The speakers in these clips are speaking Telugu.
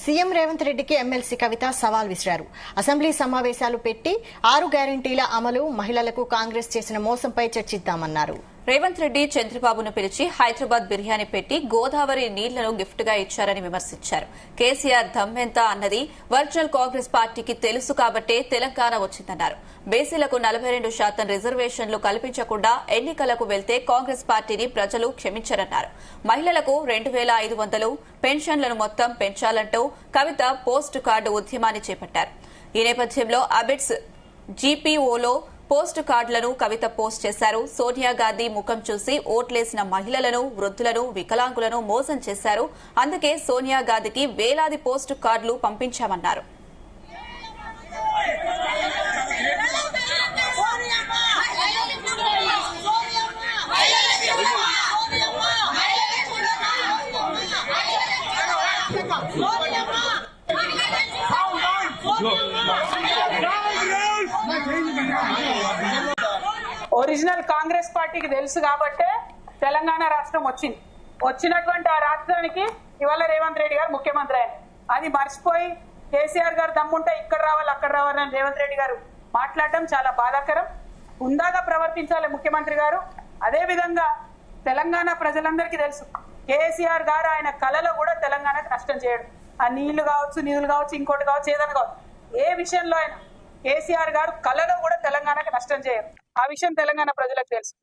సీఎం రేవంత్ రెడ్డికి ఎమ్మెల్సీ కవిత సవాల్ విసిరారు. అసెంబ్లీ సమావేశాలు పెట్టి 6 గ్యారంటీల అమలు, మహిళలకు కాంగ్రెస్ చేసిన మోసంపై చర్చిద్దామన్నారు. రేవంత్ రెడ్డి చంద్రబాబును పిలిచి హైదరాబాద్ బిర్యానీ పెట్టి గోదావరి నీళ్లను గిఫ్ట్ గా ఇచ్చారని విమర్శించారు. కేసీఆర్ దమ్మెంత అన్నది ఒరిజినల్ కాంగ్రెస్ పార్టీకి తెలుసు కాబట్టే తెలంగాణ వచ్చిందన్నారు. బీసీలకు 42% రిజర్వేషన్లు కల్పించకుండా ఎన్నికలకు వెళ్తే కాంగ్రెస్ పార్టీని ప్రజలు క్షమించరన్నారు. మహిళలకు 2500 పెన్షన్లను మొత్తం పెంచాలంటూ కవిత పోస్ట్ కార్డు ఉద్యమాన్ని చేపట్టారు. ఈ నేపథ్యంలో అబిడ్స్ జీపీఓలో పోస్ట్ కార్డులను కవిత పోస్ట్ చేశారు. సోనియా గాంధీ ముఖం చూసి ఓట్లేసిన మహిళలను, వృద్ధులను, వికలాంగులను మోసం చేశారు. అందుకే సోనియా గాంధీకి వేలాది పోస్ట్ కార్డులు పంపించామన్నారు. ఒరిజినల్ కాంగ్రెస్ పార్టీకి తెలుసు కాబట్టే తెలంగాణ రాష్ట్రం వచ్చింది. వచ్చినటువంటి ఆ రాష్ట్రానికి ఇవాళ రేవంత్ రెడ్డి గారు ముఖ్యమంత్రి అయ్యారు. అది మర్చిపోయి కేసీఆర్ గారు దమ్ముంటే ఇక్కడ రావాలి అక్కడ రావాలని రేవంత్ రెడ్డి గారు మాట్లాడటం చాలా బాధాకరం. హుందాగా ప్రవర్తించాలి ముఖ్యమంత్రి గారు. అదే విధంగా తెలంగాణ ప్రజలందరికీ తెలుసు కేసీఆర్ గారు ఆయన కళలో కూడా తెలంగాణకు నష్టం చేయడు. ఆ నీళ్లు కావచ్చు, నిధులు కావచ్చు, ఇంకోటి కావచ్చు, ఏదైనా కావచ్చు, ఏ విషయంలో అయినా కేసీఆర్ గారు కళలో కూడా తెలంగాణకు నష్టం చేయరు. ఆ విషయం తెలంగాణ ప్రజలకు తెలుసు.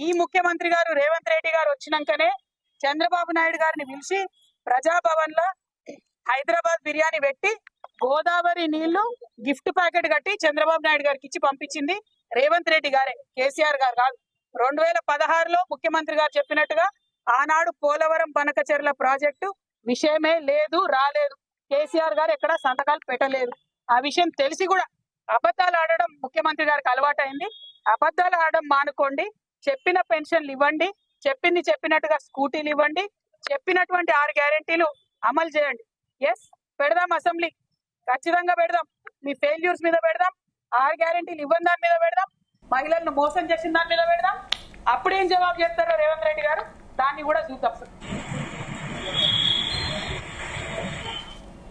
ఈ ముఖ్యమంత్రి గారు రేవంత్ రెడ్డి గారు వచ్చినాకనే చంద్రబాబు నాయుడు గారిని పిలిచి ప్రజాభవన్ లో హైదరాబాద్ బిర్యానీ పెట్టి గోదావరి నీళ్లు గిఫ్ట్ ప్యాకెట్ కట్టి చంద్రబాబు నాయుడు గారికి ఇచ్చి పంపించింది రేవంత్ రెడ్డి గారే, కేసీఆర్ గారు కాదు. 2016లో ముఖ్యమంత్రి గారు చెప్పినట్టుగా ఆనాడు పోలవరం బనకచెర్ల ప్రాజెక్టు విషయమే లేదు, రాలేదు. కేసీఆర్ గారు ఎక్కడా సంతకాలు పెట్టలేదు. ఆ విషయం తెలిసి కూడా అబద్ధాలు ఆడడం ముఖ్యమంత్రి గారికి అలవాటైంది. అబద్ధాలు ఆడడం మానుకోండి. చెప్పిన పెన్షన్లు ఇవ్వండి, చెప్పింది చెప్పినట్టుగా స్కూటీలు ఇవ్వండి, చెప్పినటువంటి 6 గ్యారెంటీలు అమలు చేయండి. ఎస్, పెడదాం అసెంబ్లీ, ఖచ్చితంగా పెడదాం. మీ ఫెయిల్యూర్స్ మీద పెడదాం, 6 గ్యారెంటీలు ఇవ్వని దాని మీద పెడదాం, మహిళలను మోసం చేసిన దాని మీద పెడదాం. అప్పుడేం జవాబు చెప్తారో రేవంత్ రెడ్డి గారు దాన్ని కూడా చూద్దాం.